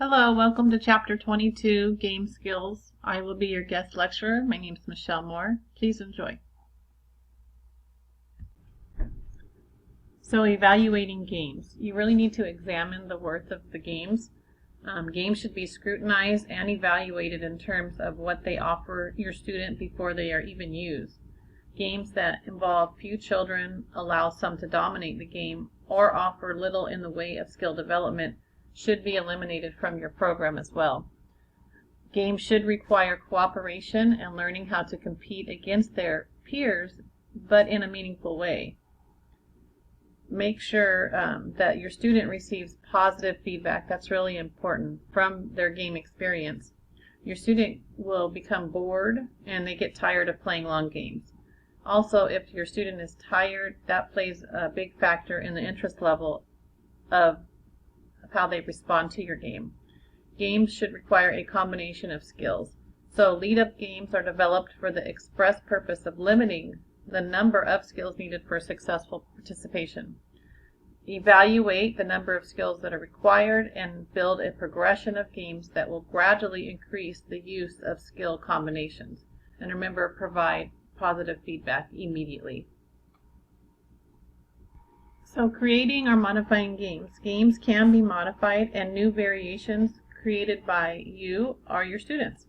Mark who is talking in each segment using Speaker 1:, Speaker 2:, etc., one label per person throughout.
Speaker 1: Hello, welcome to Chapter 22, Game Skills. I will be your guest lecturer. My name is Michelle Moore. Please enjoy. So, evaluating games. You really need to examine the worth of the games. Games should be scrutinized and evaluated in terms of what they offer your student before they are even used. Games that involve few children, allow some to dominate the game, or offer little in the way of skill development should be eliminated from your program as well. Games should require cooperation and learning how to compete against their peers, but in a meaningful way. Make sure that your student receives positive feedback. That's really important from their game experience. Your student will become bored and they get tired of playing long games. Also, if your student is tired, that plays a big factor in the interest level of how they respond to your game. Games should require a combination of skills. So lead-up games are developed for the express purpose of limiting the number of skills needed for successful participation. Evaluate the number of skills that are required and build a progression of games that will gradually increase the use of skill combinations. And remember, provide positive feedback immediately. So creating or modifying games. Games can be modified and new variations created by you or your students.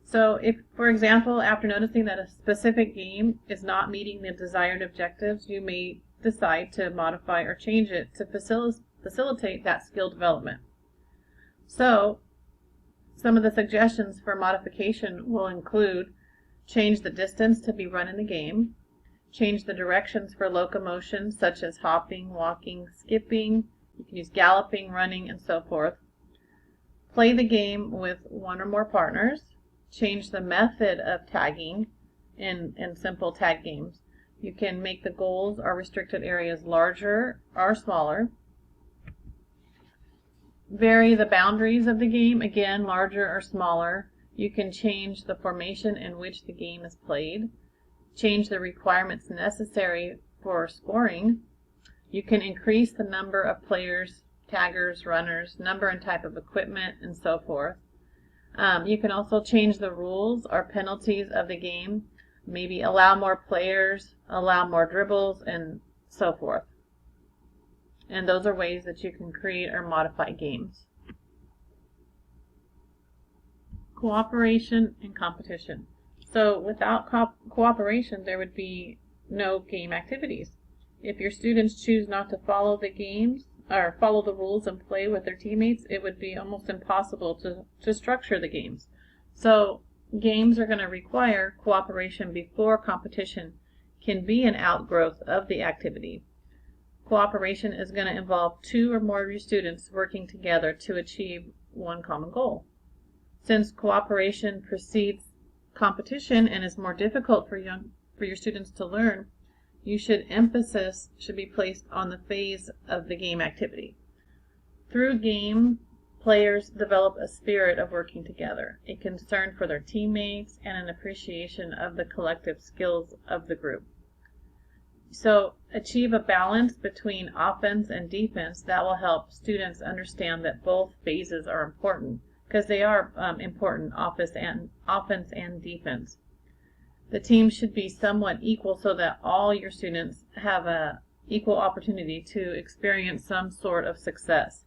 Speaker 1: So if, for example, after noticing that a specific game is not meeting the desired objectives, you may decide to modify or change it to facilitate that skill development. So some of the suggestions for modification will include change the distance to be run in the game, change the directions for locomotion such as hopping, walking, skipping. You can use galloping, running, and so forth. Play the game with one or more partners. Change the method of tagging in simple tag games. You can make the goals or restricted areas larger or smaller. Vary the boundaries of the game, again, larger or smaller. You can change the formation in which the game is played. Change the requirements necessary for scoring. You can increase the number of players, taggers, runners, number and type of equipment, and so forth. You can also change the rules or penalties of the game. Maybe allow more players, allow more dribbles, and so forth. And those are ways that you can create or modify games. Cooperation and competition. So without cooperation, there would be no game activities. If your students choose not to follow the games or follow the rules and play with their teammates, it would be almost impossible to structure the games. So games are going to require cooperation before competition can be an outgrowth of the activity. Cooperation is going to involve two or more of your students working together to achieve one common goal. Since cooperation precedes competition and is more difficult for your students to learn, emphasis should be placed on the phase of the game activity. Through game, players develop a spirit of working together, a concern for their teammates, and an appreciation of the collective skills of the group. So achieve a balance between offense and defense that will help students understand that both phases are important, because they are important, offense and defense. The team should be somewhat equal so that all your students have an equal opportunity to experience some sort of success.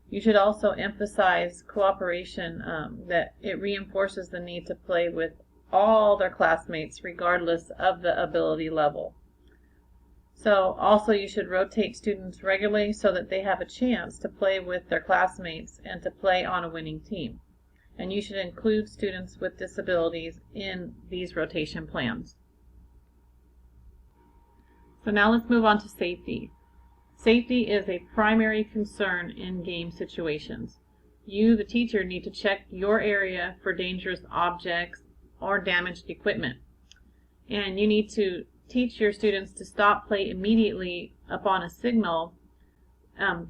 Speaker 1: You should also emphasize cooperation, that it reinforces the need to play with all their classmates regardless of the ability level. So also you should rotate students regularly so that they have a chance to play with their classmates and to play on a winning team. And you should include students with disabilities in these rotation plans. So now let's move on to safety. Safety is a primary concern in game situations. You, the teacher, need to check your area for dangerous objects or damaged equipment. And you need to teach your students to stop play immediately upon a signal,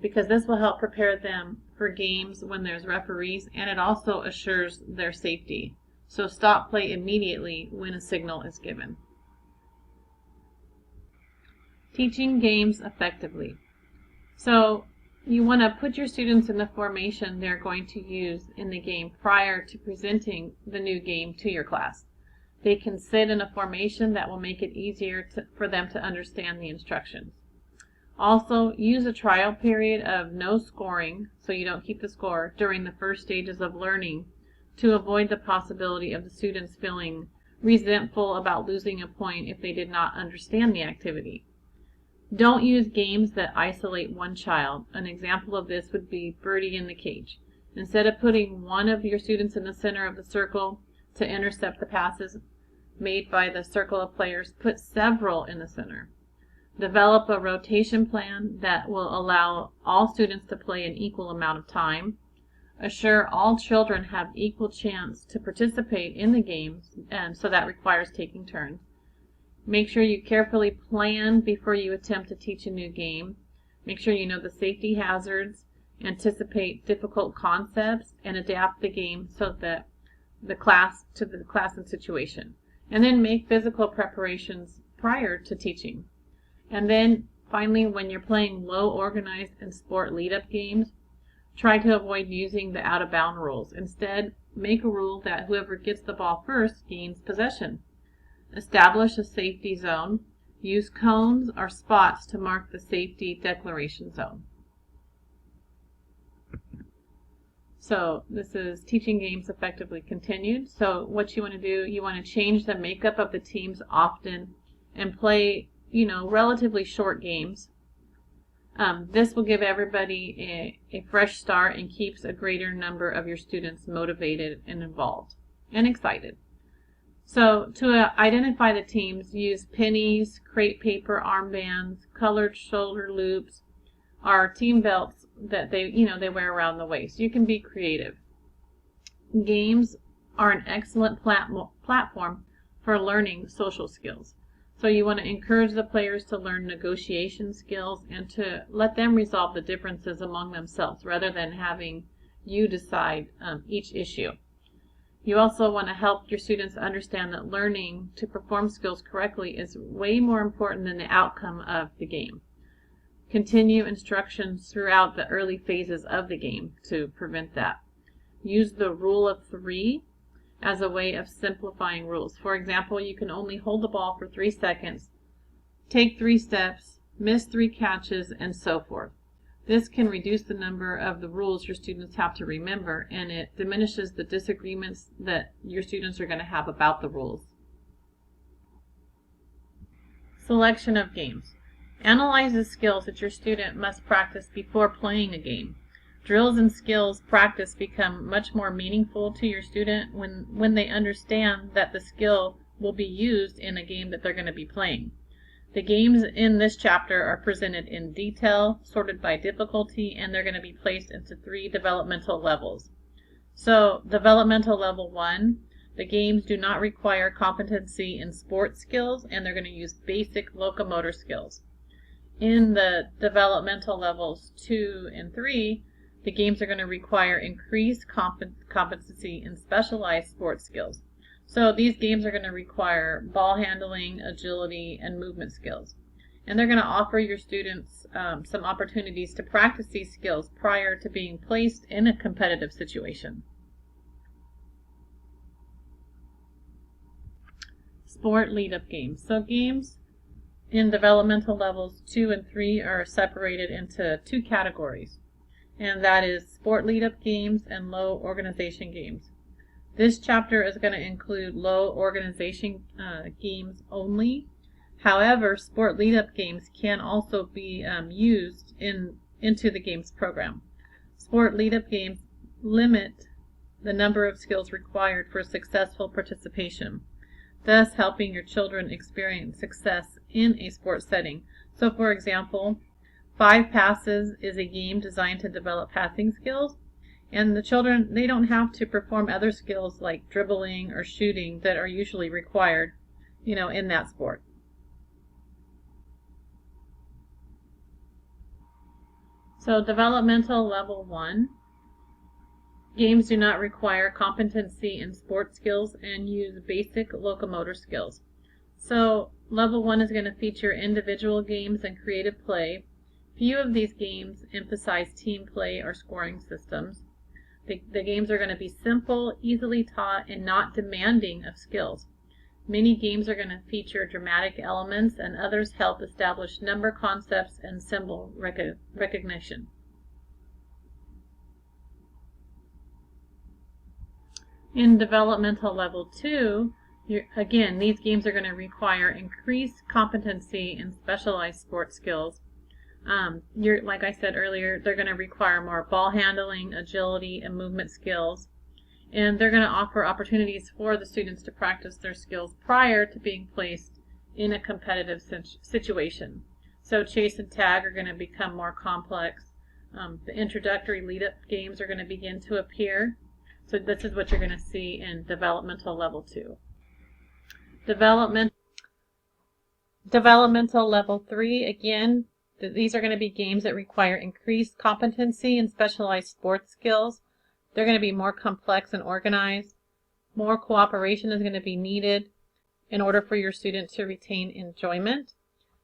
Speaker 1: because this will help prepare them for games when there's referees, and it also assures their safety. So stop play immediately when a signal is given. Teaching games effectively. So you want to put your students in the formation they're going to use in the game prior to presenting the new game to your class. They can sit in a formation that will make it easier for them to understand the instructions. Also, use a trial period of no scoring, so you don't keep the score, during the first stages of learning to avoid the possibility of the students feeling resentful about losing a point if they did not understand the activity. Don't use games that isolate one child. An example of this would be Birdie in the Cage. Instead of putting one of your students in the center of the circle to intercept the passes made by the circle of players, put several in the center. Develop a rotation plan that will allow all students to play an equal amount of time. Assure all children have equal chance to participate in the games, and so that requires taking turns. Make sure you carefully plan before you attempt to teach a new game. Make sure you know the safety hazards, anticipate difficult concepts, and adapt the game so that the class and situation. And then make physical preparations prior to teaching. And then finally, when you're playing low organized and sport lead-up games, try to avoid using the out-of-bound rules. Instead, make a rule that whoever gets the ball first gains possession. Establish a safety zone. Use cones or spots to mark the safety declaration zone. So this is Teaching Games Effectively Continued. So what you want to do, you want to change the makeup of the teams often and play, relatively short games. This will give everybody a fresh start and keeps a greater number of your students motivated and involved and excited. So to identify the teams, use pennies, crepe paper, armbands, colored shoulder loops, or team belts that they wear around the waist. You can be creative. Games are an excellent platform for learning social skills. So you want to encourage the players to learn negotiation skills and to let them resolve the differences among themselves rather than having you decide each issue. You also want to help your students understand that learning to perform skills correctly is way more important than the outcome of the game. Continue instructions throughout the early phases of the game to prevent that. Use the rule of 3 as a way of simplifying rules. For example, you can only hold the ball for 3 seconds, take 3 steps, miss 3 catches, and so forth. This can reduce the number of the rules your students have to remember, and it diminishes the disagreements that your students are going to have about the rules. Selection of games. Analyze the skills that your student must practice before playing a game. Drills and skills practice become much more meaningful to your student when they understand that the skill will be used in a game that they're going to be playing. The games in this chapter are presented in detail, sorted by difficulty, and they're going to be placed into 3 developmental levels. So, developmental level 1, the games do not require competency in sports skills, and they're going to use basic locomotor skills. In the developmental levels 2 and 3, the games are going to require increased competency in specialized sports skills. So these games are going to require ball handling, agility, and movement skills. And they're going to offer your students some opportunities to practice these skills prior to being placed in a competitive situation. Sport lead-up games. So games in developmental levels 2 and 3 are separated into 2 categories, and that is sport lead-up games and low organization games. This chapter is going to include low organization games only. However, sport lead-up games can also be used into the games program. Sport lead-up games limit the number of skills required for successful participation, thus helping your children experience success in a sports setting. So for example, 5 Passes is a game designed to develop passing skills, and the children, they don't have to perform other skills like dribbling or shooting that are usually required, in that sport. So developmental level 1, games do not require competency in sports skills and use basic locomotor skills. So level 1 is going to feature individual games and creative play, Few of these games emphasize team play or scoring systems. The games are going to be simple, easily taught, and not demanding of skills. Many games are going to feature dramatic elements, and others help establish number concepts and symbol recognition. In developmental level 2, again, these games are going to require increased competency in specialized sports skills. Like I said earlier, they're going to require more ball handling, agility, and movement skills. And they're going to offer opportunities for the students to practice their skills prior to being placed in a competitive situation. So chase and tag are going to become more complex. The introductory lead-up games are going to begin to appear. So this is what you're going to see in developmental level 2. Developmental level 3, again, these are going to be games that require increased competency in specialized sports skills. They're going to be more complex and organized. More cooperation is going to be needed in order for your student to retain enjoyment.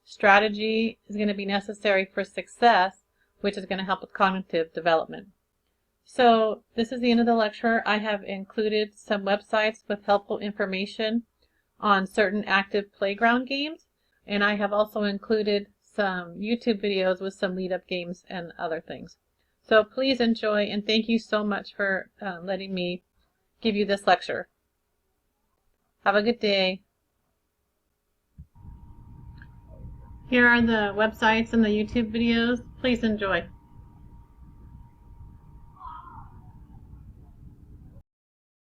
Speaker 1: Strategy is going to be necessary for success, which is going to help with cognitive development. So this is the end of the lecture. I have included some websites with helpful information on certain active playground games, and I have also included some YouTube videos with some lead-up games and other things. So please enjoy, and thank you so much for letting me give you this lecture. Have a good day. Here are the websites and the YouTube videos. Please enjoy.